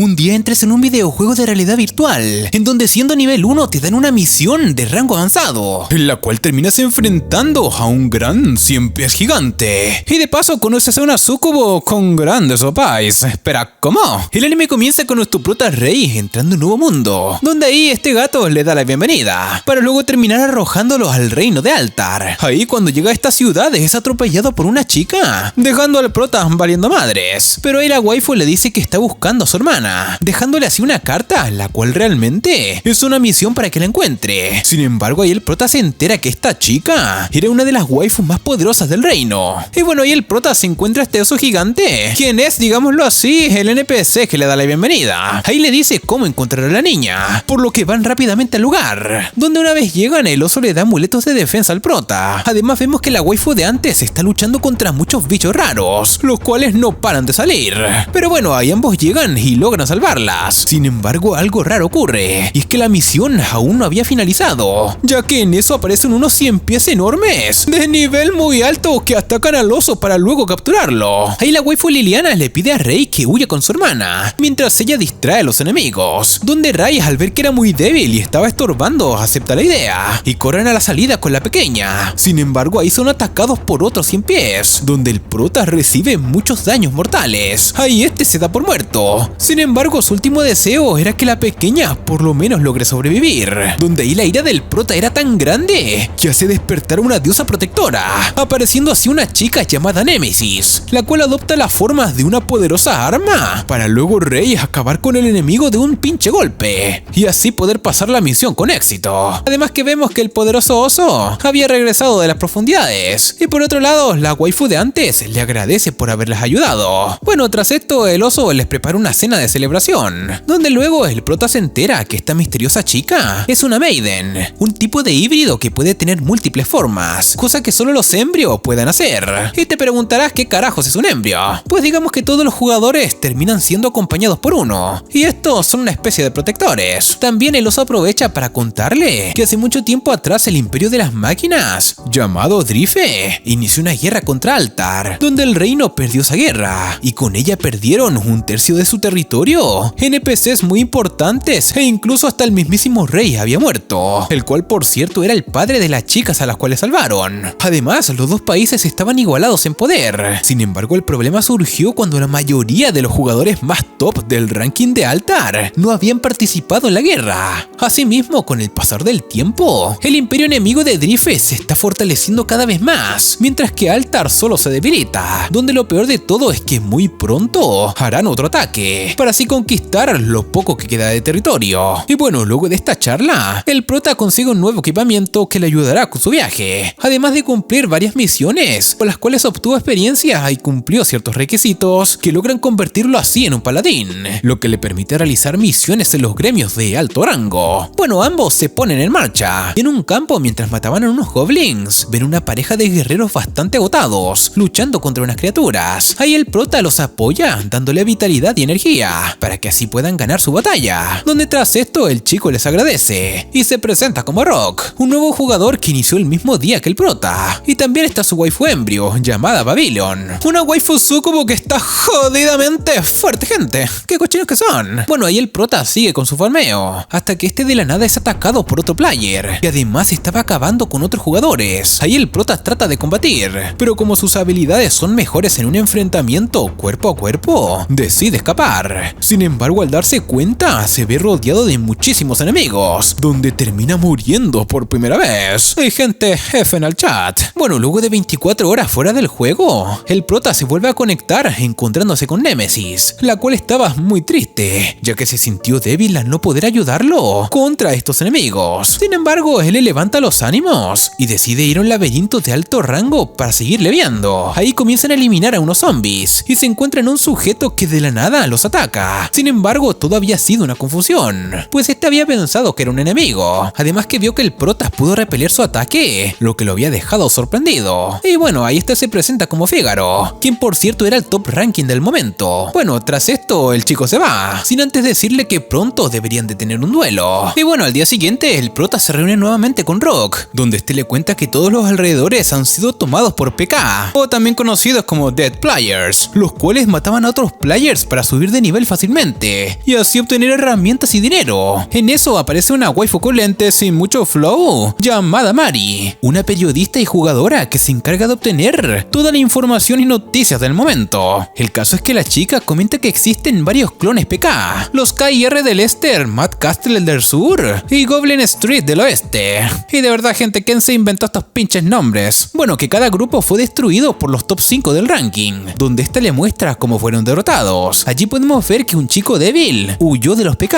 Un día entras en un videojuego de realidad virtual, en donde siendo nivel 1 te dan una misión de rango avanzado, en la cual terminas enfrentando a un gran 100 pies gigante. Y de paso conoces a una sucubo con grandes opais. Espera, ¿cómo? El anime comienza con nuestro prota Rei entrando en un nuevo mundo, donde ahí este gato le da la bienvenida, para luego terminar arrojándolo al reino de Altar. Ahí cuando llega a esta ciudad es atropellado por una chica, dejando al prota valiendo madres. Pero ahí la waifu le dice que está buscando a su hermana, dejándole así una carta, la cual realmente es una misión para que la encuentre. Sin embargo, ahí el prota se entera que esta chica era una de las waifus más poderosas del reino. Y bueno, ahí el prota se encuentra este oso gigante, quien es, digámoslo así, el NPC que le da la bienvenida. Ahí le dice cómo encontrar a la niña, por lo que van rápidamente al lugar, donde una vez llegan el oso le da amuletos de defensa al prota. Además vemos que la waifu de antes está luchando contra muchos bichos raros, los cuales no paran de salir. Pero bueno, ahí ambos llegan y logran salvarlas. Sin embargo, algo raro ocurre, y es que la misión aún no había finalizado, ya que en eso aparecen unos 100 pies enormes, de nivel muy alto, que atacan al oso para luego capturarlo. Ahí la waifu Liliana le pide a Rei que huya con su hermana, mientras ella distrae a los enemigos, donde Rei, al ver que era muy débil y estaba estorbando, acepta la idea, y corren a la salida con la pequeña. Sin embargo, ahí son atacados por otros 100 pies, donde el prota recibe muchos daños mortales. Ahí este se da por muerto. Sin embargo, su último deseo era que la pequeña por lo menos logre sobrevivir, donde ahí la ira del prota era tan grande que hace despertar a una diosa protectora, apareciendo así una chica llamada Némesis, la cual adopta la forma de una poderosa arma, para luego Rei acabar con el enemigo de un pinche golpe, y así poder pasar la misión con éxito. Además que vemos que el poderoso oso había regresado de las profundidades, y por otro lado, la waifu de antes le agradece por haberles ayudado. Bueno, tras esto, el oso les prepara una cena de celebración, donde luego el prota se entera que esta misteriosa chica es una maiden, un tipo de híbrido que puede tener múltiples formas, cosa que solo los embrios pueden hacer. Y te preguntarás qué carajos es un embrio. Pues digamos que todos los jugadores terminan siendo acompañados por uno, y estos son una especie de protectores. También el oso aprovecha para contarle que hace mucho tiempo atrás el imperio de las máquinas, llamado Drife, inició una guerra contra Altar, donde el reino perdió esa guerra, y con ella perdieron un tercio de su territorio, NPCs muy importantes, e incluso hasta el mismísimo rey había muerto, el cual por cierto era el padre de las chicas a las cuales salvaron. Además, los dos países estaban igualados en poder. Sin embargo, el problema surgió cuando la mayoría de los jugadores más top del ranking de Altar no habían participado en la guerra. Asimismo, con el pasar del tiempo, el imperio enemigo de Drife se está fortaleciendo cada vez más, mientras que Altar solo se debilita, donde lo peor de todo es que muy pronto harán otro ataque, para así conquistar lo poco que queda de territorio. Y bueno, luego de esta charla, el prota consigue un nuevo equipamiento que le ayudará con su viaje, además de cumplir varias misiones, con las cuales obtuvo experiencia y cumplió ciertos requisitos que logran convertirlo así en un paladín, lo que le permite realizar misiones en los gremios de alto rango. Bueno, ambos se ponen en marcha, y en un campo mientras mataban a unos goblins, ven una pareja de guerreros bastante agotados, luchando contra unas criaturas. Ahí el prota los apoya, dándole vitalidad y energía, para que así puedan ganar su batalla, donde tras esto el chico les agradece, y se presenta como Rock, un nuevo jugador que inició el mismo día que el prota. Y también está su waifu embrio, llamada Babylon, una waifu sucubo que está jodidamente fuerte, gente. ¿Qué cochinos que son? Bueno, ahí el prota sigue con su farmeo, hasta que este de la nada es atacado por otro player, que además estaba acabando con otros jugadores. Ahí el prota trata de combatir, pero como sus habilidades son mejores en un enfrentamiento cuerpo a cuerpo, decide escapar. Sin embargo, al darse cuenta, se ve rodeado de muchísimos enemigos, donde termina muriendo por primera vez. Hay gente F en el chat. Bueno, luego de 24 horas fuera del juego, el prota se vuelve a conectar encontrándose con Némesis, la cual estaba muy triste, ya que se sintió débil al no poder ayudarlo contra estos enemigos. Sin embargo, él le levanta los ánimos y decide ir a un laberinto de alto rango para seguirle viendo. Ahí comienzan a eliminar a unos zombies y se encuentran un sujeto que de la nada los ataca. Sin embargo, todo había sido una confusión, pues este había pensado que era un enemigo. Además que vio que el prota pudo repeler su ataque, lo que lo había dejado sorprendido. Y bueno, ahí este se presenta como Fígaro, quien por cierto era el top ranking del momento. Bueno, tras esto el chico se va, sin antes antes de decirle que pronto deberían de tener un duelo. Y bueno, al día siguiente el prota se reúne nuevamente con Rock, donde este le cuenta que todos los alrededores han sido tomados por PK, o también conocidos como Dead Players, los cuales mataban a otros players para subir de nivel fácilmente, y así obtener herramientas y dinero. En eso aparece una waifu con lentes sin mucho flow, llamada Mari, una periodista y jugadora que se encarga de obtener toda la información y noticias del momento. El caso es que la chica comenta que existen varios clones PK, los KR del este, Mad Castle del sur y Goblin Street del oeste. Y de verdad, gente, ¿quién se inventó estos pinches nombres? Bueno, que cada grupo fue destruido por los top 5 del ranking, donde esta le muestra cómo fueron derrotados. Allí podemos ver que un chico débil huyó de los PK,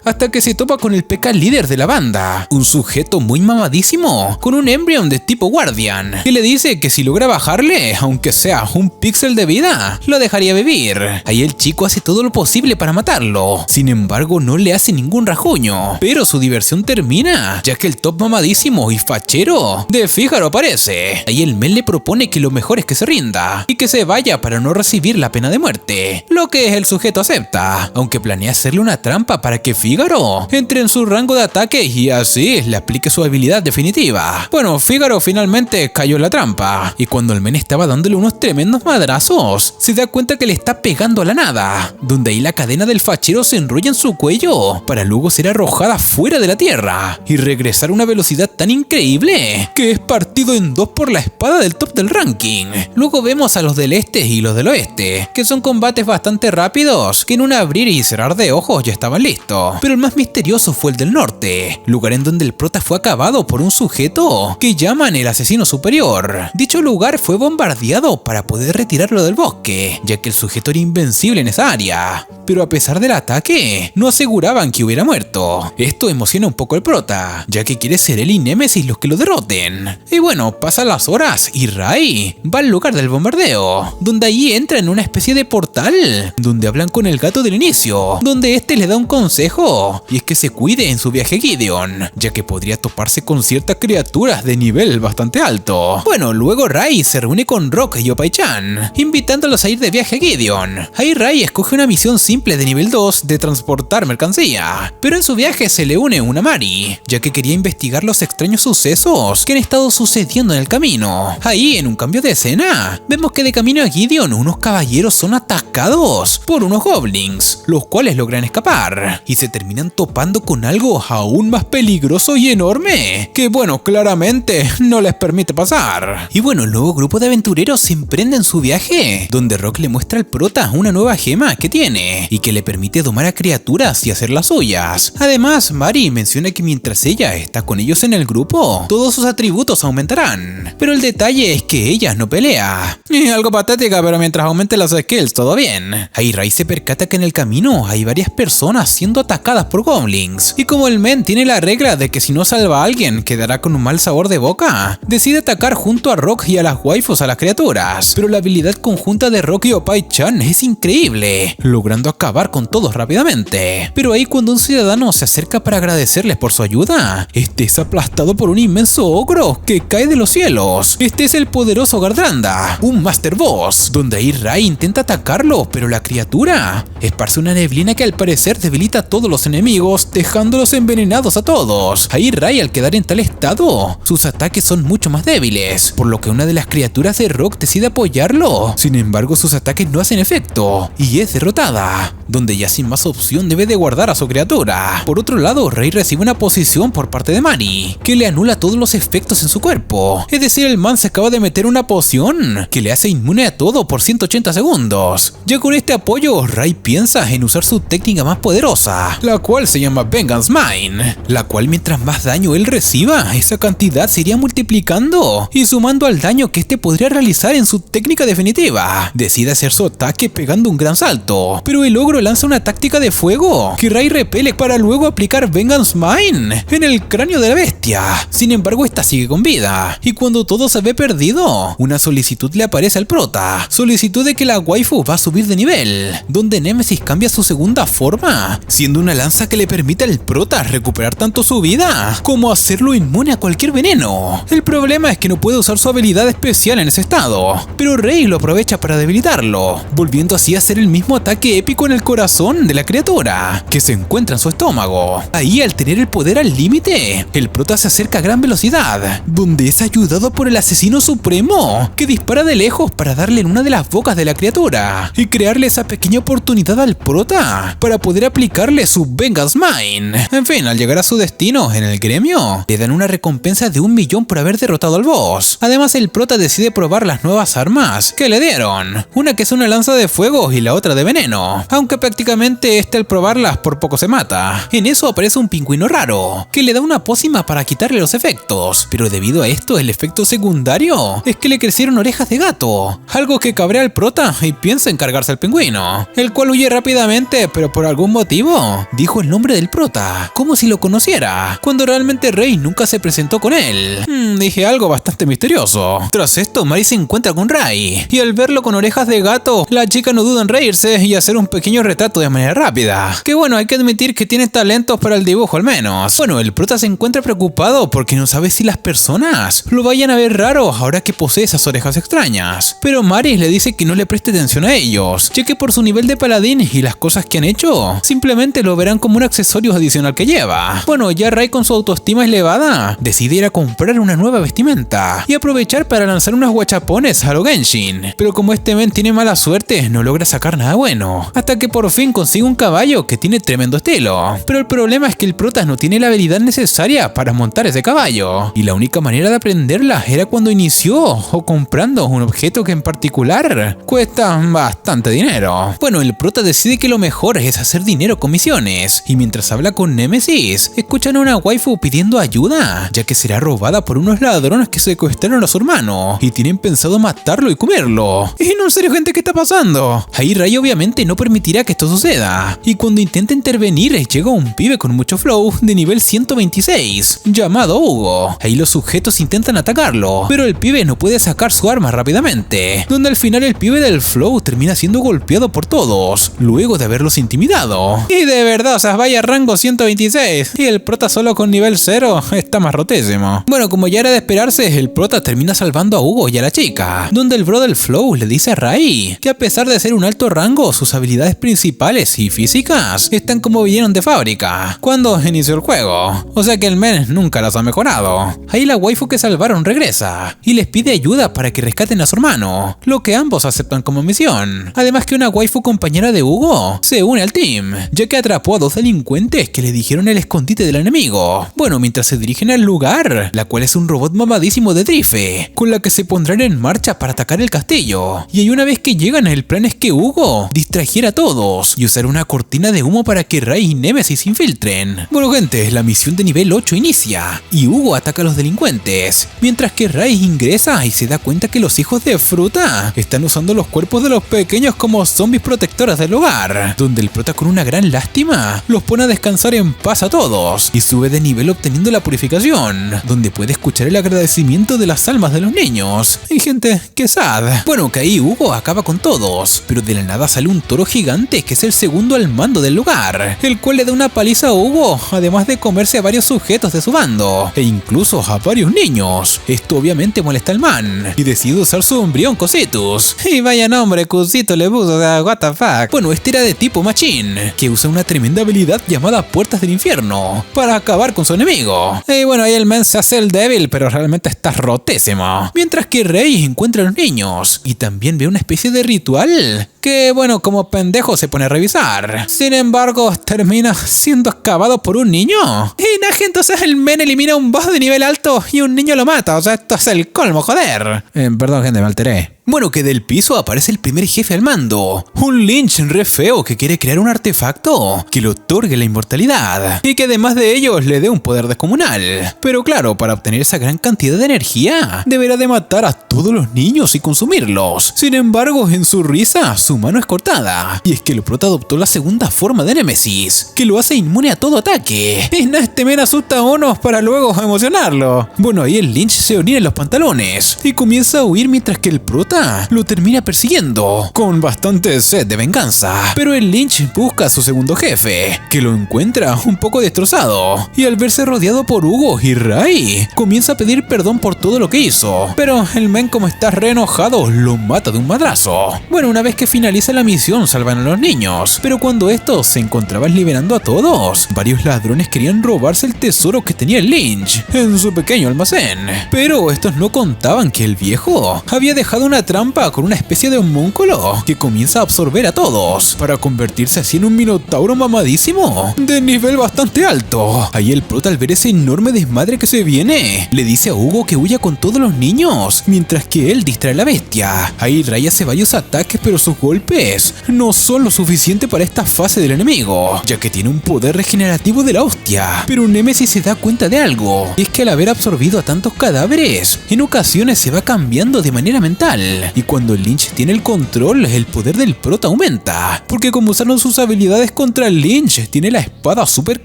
hasta que se topa con el PK líder de la banda, un sujeto muy mamadísimo, con un embrión de tipo Guardian, que le dice que si logra bajarle, aunque sea un píxel de vida, lo dejaría vivir. Ahí el chico hace todo lo posible para matarlo, sin embargo no le hace ningún rajuño, pero su diversión termina, ya que el top mamadísimo y fachero de Fígaro aparece. Ahí el men le propone que lo mejor es que se rinda, y que se vaya para no recibir la pena de muerte, lo que el sujeto acepta, aunque planea hacerle una trampa para que Fígaro entre en su rango de ataque y así le aplique su habilidad definitiva. Bueno, Fígaro finalmente cayó en la trampa, y cuando el men estaba dándole unos tremendos madrazos, se da cuenta que le está pegando a la nada, donde ahí la cadena del fachero se enrolla en su cuello, para luego ser arrojada fuera de la tierra, y regresar a una velocidad tan increíble, que es partido en dos por la espada del top del ranking. Luego vemos a los del este y los del oeste, que son combates bastante rápidos, que en un abrir y cerrar de ojos ya estaban listos. Pero el más misterioso fue el del norte, lugar en donde el prota fue acabado por un sujeto que llaman el asesino superior. Dicho lugar fue bombardeado para poder retirarlo del bosque, ya que el sujeto era invencible en esa área. Pero a pesar del ataque, no aseguraban que hubiera muerto. Esto emociona un poco al prota, ya que quiere ser él y Nemesis los que lo derroten. Y bueno, pasan las horas y Rai va al lugar del bombardeo, donde allí entra en una especie de portal, donde hablan con el gato del inicio, donde este le da un consejo, y es que se cuide en su viaje a Gideon, ya que podría toparse con ciertas criaturas de nivel bastante alto. Bueno, luego Rai se reúne con Rock y Oppai-chan, invitándolos a ir de viaje a Gideon. Ahí Rai escoge una misión simple de nivel 2 de transportar mercancía, pero en su viaje se le une una Mari, ya que quería investigar los extraños sucesos que han estado sucediendo en el camino. Ahí, en un cambio de escena, vemos que de camino a Gideon unos caballeros son atacados por unos goblins, los cuales logran escapar, y se terminan topando con algo aún más peligroso y enorme, que bueno, claramente no les permite pasar. Y bueno, el nuevo grupo de aventureros se emprende en su viaje, donde Rock le muestra al prota una nueva gema que tiene, y que le permite domar a criaturas y hacer las suyas. Además, Mari menciona que mientras ella está con ellos en el grupo, todos sus atributos aumentarán, pero el detalle es que ella no pelea. Algo patética, pero mientras aumente las skills, todo bien. Ahí Rai se percata que en el camino hay varias personas siendo atacadas por goblins, y como el men tiene la regla de que si no salva a alguien quedará con un mal sabor de boca, decide atacar junto a Rock y a las waifus a las criaturas. Pero la habilidad conjunta de Rock y Oppai-chan es increíble, logrando acabar con todos rápidamente. Pero ahí, cuando un ciudadano se acerca para agradecerles por su ayuda, este es aplastado por un inmenso ogro que cae de los cielos. Este es el poderoso Gardranda, un Master Boss, donde ahí Rai intenta atacarlo, pero la criatura esparce una neblina que al parecer debilita a todos los enemigos, dejándolos envenenados a todos. Ahí Rai, al quedar en tal estado, sus ataques son mucho más débiles, por lo que una de las criaturas de Rock decide apoyarlo. Sin embargo, sus ataques no hacen efecto, y es derrotada, donde ya sin más opción debe de guardar a su criatura. Por otro lado, Rai recibe una posición por parte de Mari, que le anula todos los efectos en su cuerpo. Es decir, el man se acaba de meter una poción que le hace inmune a todo por 180 segundos. Ya con este apoyo, Rai piensa en usar su técnica más poderosa, la cual se llama Vengeance Mine, la cual mientras más daño él reciba, esa cantidad se iría multiplicando y sumando al daño que este podría realizar en su técnica definitiva. Decide hacer su ataque pegando un gran salto, pero el ogro lanza una táctica de fuego que Rai repele para luego aplicar Vengeance Mine en el cráneo de la bestia. Sin embargo, esta sigue con vida, y cuando todo se ve perdido, una solicitud le aparece al prota, solicitud de que la waifu va a subir de nivel, donde Nemesis cambia su segunda forma, siendo una lanza que le permite al prota recuperar tanto su vida como hacerlo inmune a cualquier veneno. El problema es que no puede usar su habilidad especial en ese estado, pero Rai lo aprovecha para debilitarlo, volviendo así a hacer el mismo ataque épico en el corazón misión de la criatura, que se encuentra en su estómago. Ahí, al tener el poder al límite, el prota se acerca a gran velocidad, donde es ayudado por el asesino supremo, que dispara de lejos para darle en una de las bocas de la criatura y crearle esa pequeña oportunidad al prota para poder aplicarle su Vengeance Mine. En fin, al llegar a su destino en el gremio, le dan una recompensa de 1 millón por haber derrotado al boss. Además, el prota decide probar las nuevas armas que le dieron, una que es una lanza de fuego y la otra de veneno, aunque prácticamente al probarlas por poco se mata. En eso aparece un pingüino raro, que le da una pócima para quitarle los efectos, pero debido a esto el efecto secundario es que le crecieron orejas de gato, algo que cabrea al prota y piensa en cargarse al pingüino, el cual huye rápidamente, pero por algún motivo dijo el nombre del prota, como si lo conociera, cuando realmente Rei nunca se presentó con él. Dije algo bastante misterioso. Tras esto, Mari se encuentra con Rai, y al verlo con orejas de gato, la chica no duda en reírse y hacer un pequeño retrato de manera rápida. Que bueno, hay que admitir que tiene talentos para el dibujo al menos. Bueno, el prota se encuentra preocupado porque no sabe si las personas lo vayan a ver raro ahora que posee esas orejas extrañas. Pero Mari le dice que no le preste atención a ellos, ya que por su nivel de paladín y las cosas que han hecho, simplemente lo verán como un accesorio adicional que lleva. Bueno, ya Rai, con su autoestima elevada, decide ir a comprar una nueva vestimenta y aprovechar para lanzar unos guachapones a lo Genshin. Pero como este men tiene mala suerte, no logra sacar nada bueno, hasta que por fin consigue un caballo que tiene tremendo estilo. Pero el problema es que el prota no tiene la habilidad necesaria para montar ese caballo, y la única manera de aprenderla era cuando inició o comprando un objeto que en particular cuesta bastante dinero. Bueno, el prota decide que lo mejor es hacer dinero con misiones, y mientras habla con Nemesis, escuchan a una waifu pidiendo ayuda, ya que será robada por unos ladrones que secuestraron a su hermano y tienen pensado matarlo y comerlo. Y no, en serio, gente, ¿qué está pasando? Ahí Rai obviamente no permitirá que esto suceda, y cuando intenta intervenir llega un pibe con mucho flow de nivel 126 llamado Hugo. Ahí los sujetos intentan atacarlo, pero el pibe no puede sacar su arma rápidamente, donde al final el pibe del flow termina siendo golpeado por todos luego de haberlos intimidado. Y de verdad, o sea, vaya rango 126, y el prota solo con nivel 0 está más rotísimo. Bueno, como ya era de esperarse, el prota termina salvando a Hugo y a la chica, donde el bro del flow le dice a Rai que a pesar de ser un alto rango, sus habilidades principales y físicas están como vinieron de fábrica cuando inició el juego, o sea que el men nunca las ha mejorado. Ahí la waifu que salvaron regresa y les pide ayuda para que rescaten a su hermano, lo que ambos aceptan como misión. Además que una waifu compañera de Hugo se une al team, ya que atrapó a 2 delincuentes que le dijeron el escondite del enemigo. Bueno, mientras se dirigen al lugar, la cual es un robot mamadísimo de Drife, con la que se pondrán en marcha para atacar el castillo. Y ahí una vez que llegan, el plan es que Hugo distrajera a todos y usar una cortina de humo para que Rai y Nemesis se infiltren. Bueno, gente, la misión de nivel 8 inicia y Hugo ataca a los delincuentes, mientras que Rai ingresa y se da cuenta que los hijos de fruta están usando los cuerpos de los pequeños como zombies protectoras del hogar, donde el prota con una gran lástima los pone a descansar en paz a todos y sube de nivel obteniendo la purificación, donde puede escuchar el agradecimiento de las almas de los niños. Y gente, qué sad. Bueno, que ahí Hugo acaba con todos, pero de la nada sale un toro gigante que es el segundo al mando del lugar, el cual le da una paliza a Hugo, además de comerse a varios sujetos de su bando, e incluso a varios niños. Esto obviamente molesta al man, y decide usar su embrión Cositus. Y vaya nombre, Cosito le puso, what the fuck. Bueno, este era de tipo Machine, que usa una tremenda habilidad llamada Puertas del Infierno, para acabar con su enemigo. Y bueno, ahí el man se hace el débil, pero realmente está rotísimo. Mientras que Rei encuentra a los niños, y también ve una especie de ritual, que bueno, como pendejo se pone a revisar. Sin embargo, termina siendo excavado por un niño. Y la gente, o sea, el men elimina a un boss de nivel alto y un niño lo mata. O sea, esto es el colmo, joder. Perdón, gente, me alteré. Bueno, que del piso aparece el primer jefe al mando, un Lynch re feo que quiere crear un artefacto que le otorgue la inmortalidad y que además de ello le dé un poder descomunal. Pero claro, para obtener esa gran cantidad de energía, deberá de matar a todos los niños y consumirlos. Sin embargo, en su risa, su mano es cortada, y es que el prota adoptó la segunda forma de Nemesis, que lo hace inmune a todo ataque. Y este men asusta a unos para luego emocionarlo. Bueno, ahí el Lynch se orina en los pantalones y comienza a huir mientras que el prota prota lo termina persiguiendo, con bastante sed de venganza. Pero el Lynch busca a su segundo jefe, que lo encuentra un poco destrozado, y al verse rodeado por Hugo y Ray, comienza a pedir perdón por todo lo que hizo. Pero el men, como está re enojado, lo mata de un madrazo. Bueno, una vez que finaliza la misión, salvan a los niños, pero cuando estos se encontraban liberando a todos, varios ladrones querían robarse el tesoro que tenía el Lynch en su pequeño almacén. Pero estos no contaban que el viejo había dejado una trampa con una especie de homúnculo que comienza a absorber a todos, para convertirse así en un minotauro mamadísimo de nivel bastante alto. Ahí el prota, al ver ese enorme desmadre que se viene, le dice a Hugo que huya con todos los niños, mientras que él distrae a la bestia. Ahí Ray hace varios ataques, pero sus golpes no son lo suficiente para esta fase del enemigo, ya que tiene un poder regenerativo de la hostia. Pero Nemesis se da cuenta de algo, y es que al haber absorbido a tantos cadáveres, en ocasiones se va cambiando de manera mental, y cuando el Lynch tiene el control, el poder del prota aumenta, porque como usaron sus habilidades contra el Lynch, tiene la espada super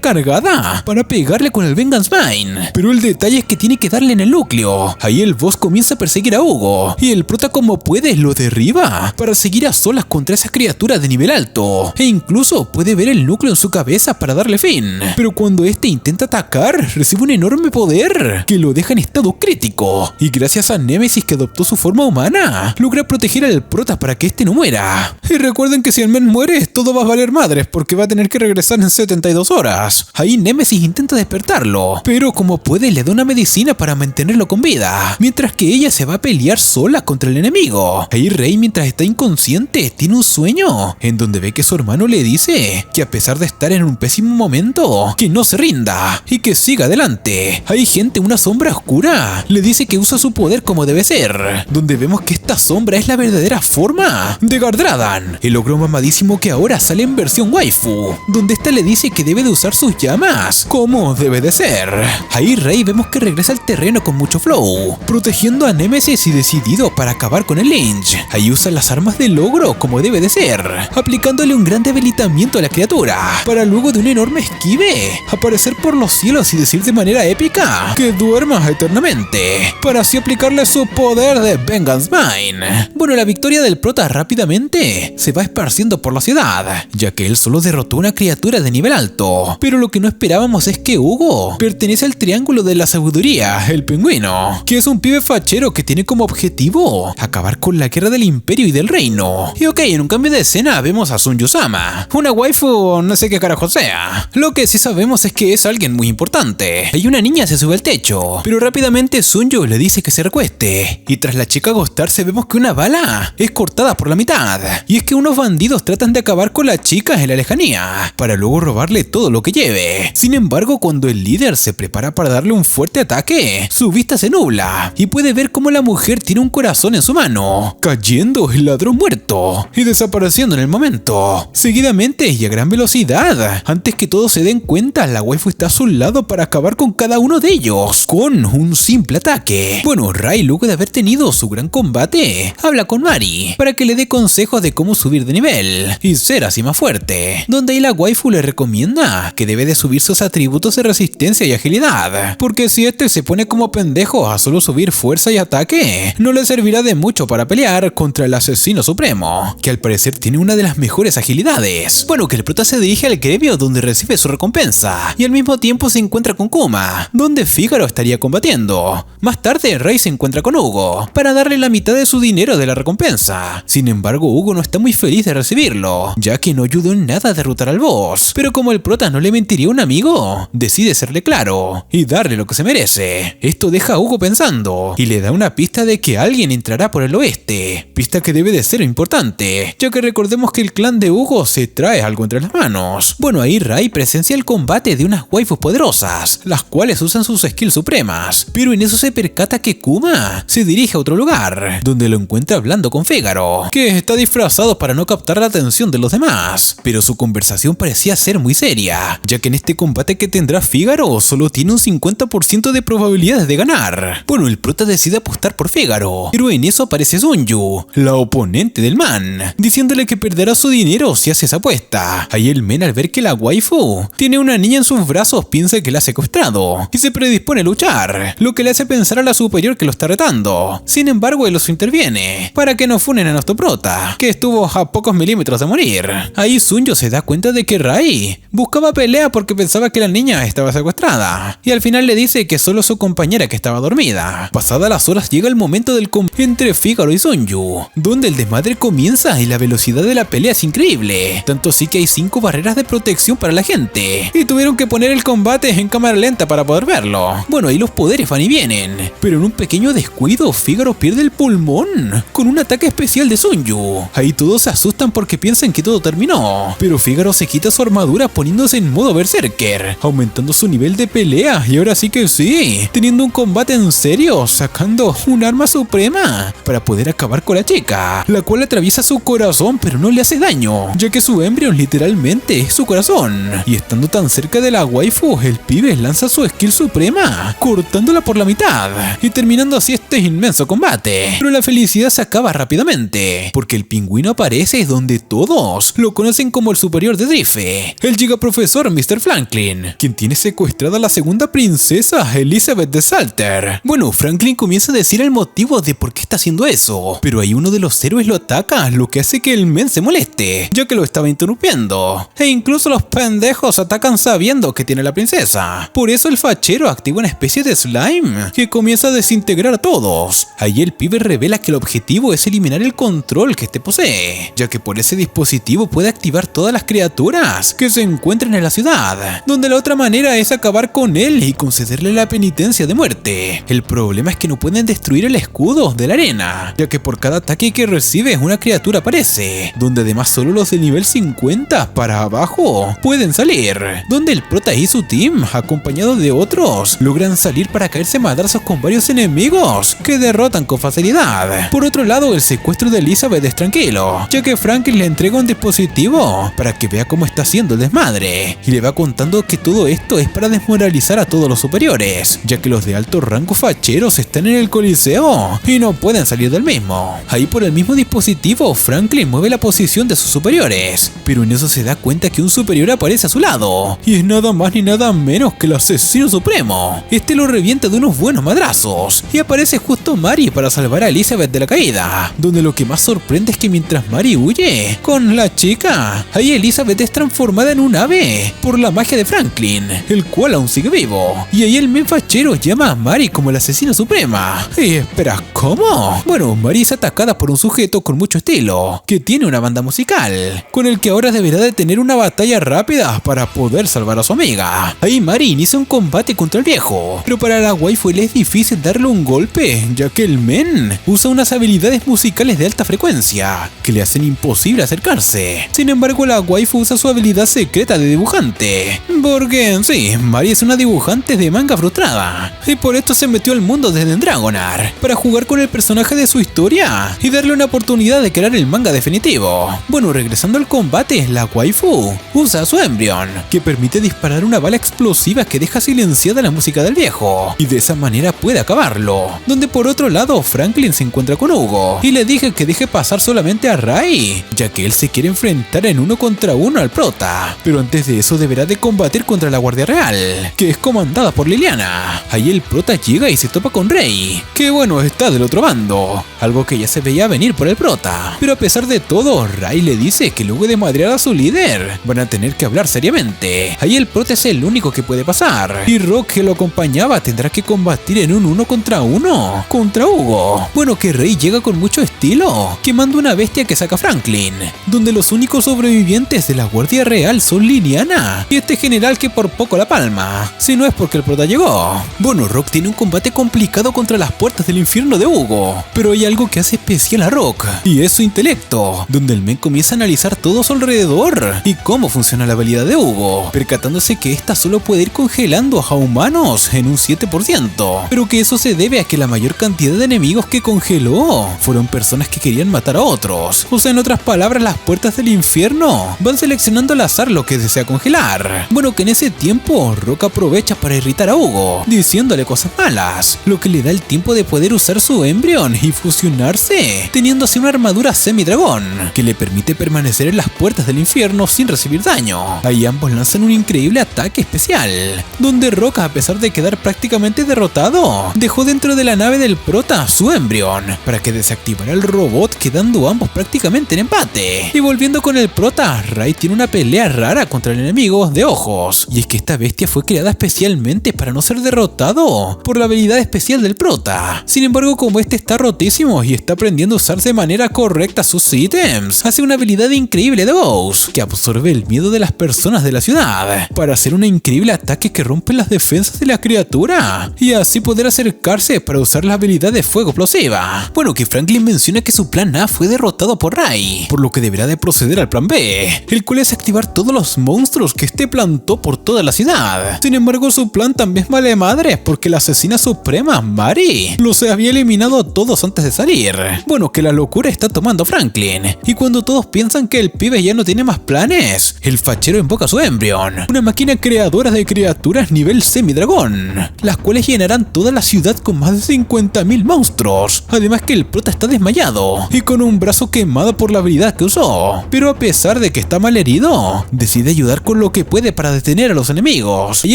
cargada para pegarle con el Vengeance Mine. Pero el detalle es que tiene que darle en el núcleo. Ahí el boss comienza a perseguir a Hugo, y el prota, como puede, lo derriba para seguir a solas contra esa criatura de nivel alto, e incluso puede ver el núcleo en su cabeza para darle fin. Pero cuando este intenta atacar, recibe un enorme poder que lo deja en estado crítico, y gracias a Nemesis, que adoptó su forma humana, logra proteger al prota para que este no muera. Y recuerden que si el men muere, todo va a valer madres, porque va a tener que regresar en 72 horas. Ahí Nemesis intenta despertarlo, pero como puede le da una medicina para mantenerlo con vida, mientras que ella se va a pelear sola contra el enemigo. Ahí Ray, mientras está inconsciente, tiene un sueño en donde ve que su hermano le dice que a pesar de estar en un pésimo momento, que no se rinda y que siga adelante. Hay gente, una sombra oscura, le dice que usa su poder como debe ser, donde vemos que esta sombra es la verdadera forma de Gardradan, el ogro mamadísimo que ahora sale en versión waifu, donde esta le dice que debe de usar sus llamas como debe de ser. Ahí Ray vemos que regresa al terreno con mucho flow, protegiendo a Nemesis y decidido para acabar con el Lynch. Ahí usa las armas del ogro como debe de ser, aplicándole un gran debilitamiento a la criatura, para luego de un enorme esquive aparecer por los cielos y decir de manera épica que duerma eternamente, para así aplicarle su poder de Vengeance Mine. Bueno, la victoria del prota rápidamente se va esparciendo por la ciudad, ya que él solo derrotó a una criatura de nivel alto. Pero lo que no esperábamos es que Hugo pertenece al triángulo de la sabiduría, el pingüino, que es un pibe fachero que tiene como objetivo acabar con la guerra del imperio y del reino. Y ok, en un cambio de escena vemos a Sun Yusama, una waifu o no sé qué carajo sea. Lo que sí sabemos es que es alguien muy importante. Hay una niña se sube al techo, pero rápidamente Sunju le dice que se recueste, y tras la chica acostarse vemos que una bala es cortada por la mitad. Y es que unos bandidos tratan de acabar con la chica en la lejanía, para luego robarle todo lo que lleve. Sin embargo, cuando el líder se prepara para darle un fuerte ataque, su vista se nubla, y puede ver cómo la mujer tiene un corazón en su mano, cayendo el ladrón muerto, y desapareciendo en el momento. Seguidamente y a gran velocidad, antes que todos se den cuenta, la waifu está a su lado para acabar con cada uno de ellos, con un simple ataque. Bueno, Ray, luego de haber tenido su gran combate, habla con Mari, para que le dé consejos de cómo subir de nivel, y ser así más fuerte, donde ahí la waifu le recomienda que debe de subir sus atributos de resistencia y agilidad, porque si este se pone como pendejo a solo subir fuerza y ataque, no le servirá de mucho para pelear contra el asesino supremo, que al parecer tiene una de las mejores agilidades. Bueno, que el prota se dirige al gremio donde recibe su recompensa, y al mismo tiempo se encuentra con Kuma, donde Fígaro estaría combatiendo. Más tarde, Ray se encuentra con Hugo, para darle la mitad de su dinero de la recompensa. Sin embargo, Hugo no está muy feliz de recibirlo, ya que no ayudó en nada a derrotar al boss. Pero como el prota no le mentiría a un amigo, decide serle claro y darle lo que se merece. Esto deja a Hugo pensando, y le da una pista de que alguien entrará por el oeste, pista que debe de ser importante, ya que recordemos que el clan de Hugo se trae algo entre las manos. Bueno, ahí Ray presencia el combate de unas waifus poderosas, las cuales usan sus skills supremas, pero en eso se percata que Kuma se dirige a otro lugar, donde lo encuentra hablando con Fígaro, que está disfrazado para no captar la atención de los demás, pero su conversación parecía ser muy seria, ya que en este combate que tendrá Fígaro solo tiene un 50% de probabilidades de ganar. Bueno, el prota decide apostar por Fígaro, pero en eso aparece Sunju, la oponente del man, diciéndole que perderá su dinero si hace esa apuesta. Ahí el men, al ver que la waifu tiene una niña en sus brazos, piensa que la ha secuestrado y se predispone a luchar, lo que le hace pensar a la superior que lo está retando. Sin embargo, los interviene para que no funen a nuestro prota, que estuvo a pocos milímetros de morir. Ahí Sunjo se da cuenta de que Rai buscaba pelea porque pensaba que la niña estaba secuestrada, y al final le dice que solo su compañera que estaba dormida. Pasadas las horas llega el momento del combate entre Figaro y Sunjo, donde el desmadre comienza y la velocidad de la pelea es increíble, tanto así que hay 5 barreras de protección para la gente, y tuvieron que poner el combate en cámara lenta para poder verlo. Bueno, ahí los poderes van y vienen, pero en un pequeño descuido Figaro pierde el pulmón con un ataque especial de Sunjo. Ahí todos se asustan porque piensan que todo terminó, pero Figaro se quita su armadura poniéndose en modo berserker, aumentando su nivel de pelea, y ahora sí que sí, teniendo un combate en serio, sacando un arma suprema para poder acabar con la chica, la cual atraviesa su corazón pero no le hace daño, ya que su embrión literalmente es su corazón, y estando tan cerca de la waifu, el pibe lanza su skill suprema, cortándola por la mitad, y terminando así este inmenso combate. Pero la felicidad se acaba rápidamente, porque el pingüino aparece donde todos lo conocen como el superior de Drife, el gigaprofesor Mr. Franklin, quien tiene secuestrada a la segunda princesa Elizabeth de Salter. Bueno, Franklin comienza a decir el motivo de por qué está haciendo eso, pero ahí uno de los héroes lo ataca, lo que hace que el men se moleste, ya que lo estaba interrumpiendo, e incluso los pendejos atacan sabiendo que tiene la princesa. Por eso el fachero activa una especie de slime que comienza a desintegrar a todos. Ahí el pibe revela que el objetivo es eliminar el control que este posee, ya que por ese dispositivo puede activar todas las criaturas que se encuentren en la ciudad, donde la otra manera es acabar con él y concederle la penitencia de muerte. El problema es que no pueden destruir el escudo de la arena, ya que por cada ataque que recibe una criatura aparece, donde además solo los de nivel 50 para abajo pueden salir, donde el prota y su team, acompañados de otros, logran salir para caerse madrazos con varios enemigos que derrotan con facilidad. Por otro lado, el secuestro de Elizabeth es tranquilo, ya que Franklin le entrega un dispositivo para que vea cómo está haciendo el desmadre, y le va contando que todo esto es para desmoralizar a todos los superiores, ya que los de alto rango facheros están en el coliseo y no pueden salir del mismo. Ahí por el mismo dispositivo, Franklin mueve la posición de sus superiores, pero en eso se da cuenta que un superior aparece a su lado, y es nada más ni nada menos que el asesino supremo. Este lo revienta de unos buenos madrazos, y aparece justo Mari para salvar a Elizabeth de la caída, donde lo que más sorprende es que mientras Mari huye con la chica, ahí Elizabeth es transformada en un ave por la magia de Franklin, el cual aún sigue vivo, y ahí el men fachero llama a Mari como la asesina suprema. Y espera, ¿cómo? Bueno, Mari es atacada por un sujeto con mucho estilo, que tiene una banda musical, con el que ahora deberá de tener una batalla rápida para poder salvar a su amiga. Ahí Mari inicia un combate contra el viejo, pero para la waifu le es difícil darle un golpe, ya que el men usa unas habilidades musicales de alta frecuencia, que le hacen imposible acercarse. Sin embargo, la waifu usa su habilidad secreta de dibujante, porque sí, Mari es una dibujante de manga frustrada, y por esto se metió al mundo de Dragonar, para jugar con el personaje de su historia y darle una oportunidad de crear el manga definitivo. Bueno, regresando al combate, la waifu usa su embrión, que permite disparar una bala explosiva que deja silenciada la música del viejo, y de esa manera puede acabarlo. Donde por otro lado, Franklin se encuentra con Hugo, y le dije que deje pasar solamente a Rai, ya que él se quiere enfrentar en 1 contra 1 al prota, pero antes de eso deberá de combatir contra la Guardia Real, que es comandada por Liliana. Ahí el prota llega y se topa con Rei, que bueno, está del otro bando, algo que ya se veía venir por el prota, pero a pesar de todo, Rai le dice que luego de madrear a su líder, van a tener que hablar seriamente. Ahí el prota es el único que puede pasar, y Rock, que lo acompañaba, tendrá que combatir en un 1 contra 1 contra Hugo. Bueno, que Rei llega con mucho estilo, quemando una bestia que saca Franklin, donde los únicos sobrevivientes de la Guardia Real son Liliana y este general que por poco la palma, si no es porque el prota llegó. Bueno, Rock tiene un combate complicado contra las puertas del infierno de Hugo, pero hay algo que hace especial a Rock, y es su intelecto, donde el men comienza a analizar todo a su alrededor y cómo funciona la habilidad de Hugo, percatándose que esta solo puede ir congelando a humanos en un 7%, pero que eso se debe a que la mayor cantidad de enemigos que congeló fueron personas que querían matar a otros. O sea, en otras palabras, las puertas del infierno van seleccionando al azar lo que desea congelar. Bueno, que en ese tiempo Rock aprovecha para irritar a Hugo, diciéndole cosas malas, lo que le da el tiempo de poder usar su embrión y fusionarse, teniendo así una armadura semi-dragón, que le permite permanecer en las puertas del infierno sin recibir daño. Ahí ambos lanzan un increíble ataque especial, donde Rock, a pesar de quedar prácticamente derrotado, dejó dentro de la nave del prota su embrión, Embrion para que desactivara el robot, quedando ambos prácticamente en empate. Y volviendo con el prota, Ray tiene una pelea rara contra el enemigo de ojos, y es que esta bestia fue creada especialmente para no ser derrotado por la habilidad especial del prota. Sin embargo, como este está rotísimo y está aprendiendo a usar de manera correcta sus ítems, hace una habilidad increíble de Ghost que absorbe el miedo de las personas de la ciudad para hacer un increíble ataque que rompe las defensas de la criatura y así poder acercarse para usar la habilidad de fuego explosiva. Bueno, que Franklin menciona que su plan A fue derrotado por Ray, por lo que deberá de proceder al plan B, el cual es activar todos los monstruos que este plantó por toda la ciudad. Sin embargo, su plan también vale madre porque la asesina suprema, Mary, los había eliminado a todos antes de salir. Bueno, que la locura está tomando a Franklin, y cuando todos piensan que el pibe ya no tiene más planes, el fachero invoca su Embrion, una máquina creadora de criaturas nivel semidragón, las cuales llenarán toda la ciudad con más de 50.000 monstruos. Además que el prota está desmayado y con un brazo quemado por la habilidad que usó, pero a pesar de que está mal herido, decide ayudar con lo que puede para detener a los enemigos, y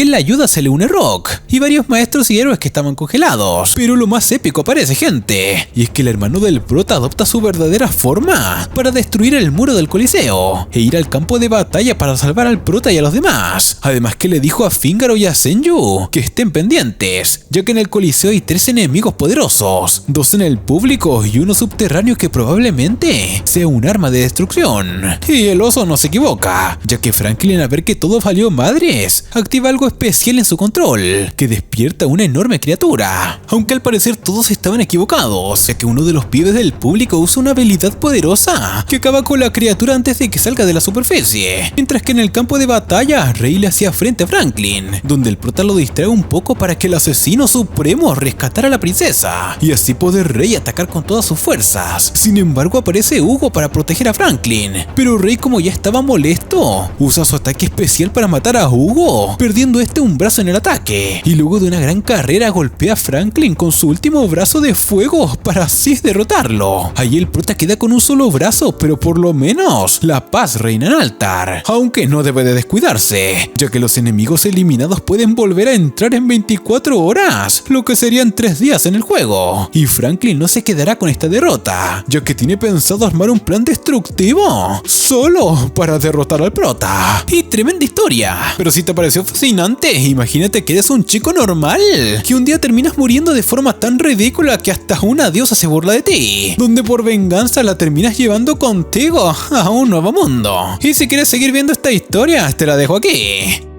en la ayuda se le une Rock y varios maestros y héroes que estaban congelados. Pero lo más épico aparece, gente, y es que el hermano del prota adopta su verdadera forma para destruir el muro del Coliseo e ir al campo de batalla para salvar al prota y a los demás. Además que le dijo a Fíngaro y a Senju que estén pendientes, ya que en el Coliseo hay 3 enemigos poderosos, 2 en el público y uno subterráneo que probablemente sea un arma de destrucción. Y el oso no se equivoca, ya que Franklin, al ver que todo valió madres, activa algo especial en su control, que despierta una enorme criatura. Aunque al parecer todos estaban equivocados, ya que uno de los pibes del público usa una habilidad poderosa que acaba con la criatura antes de que salga de la superficie, mientras que en el campo de batalla Ray le hacía frente a Franklin, donde el prota lo distrae un poco para que el asesino supremo rescatara a la princesa y así poder Ray atacar con todas sus fuerzas. Sin embargo, aparece Hugo para proteger a Franklin, pero Ray, como ya estaba molesto, usa su ataque especial para matar a Hugo, perdiendo este un brazo en el ataque, y luego de una gran carrera golpea a Franklin con su último brazo de fuego para así derrotarlo. Ahí el prota queda con un solo brazo, pero por lo menos la paz reina en Altar, aunque no debe de descuidarse, ya que los enemigos eliminados pueden volver a entrar en 24 horas, lo que serían 3 días en el juego, y Franklin no se quedará con esta derrota, ya que tiene pensado armar un plan destructivo solo para derrotar al prota. Y tremenda historia, pero si te pareció fascinante, imagínate que eres un chico normal, que un día terminas muriendo de forma tan ridícula que hasta una diosa se burla de ti, donde por venganza la terminas llevando contigo a un nuevo mundo. Y si quieres seguir viendo esta historia, te la dejo aquí.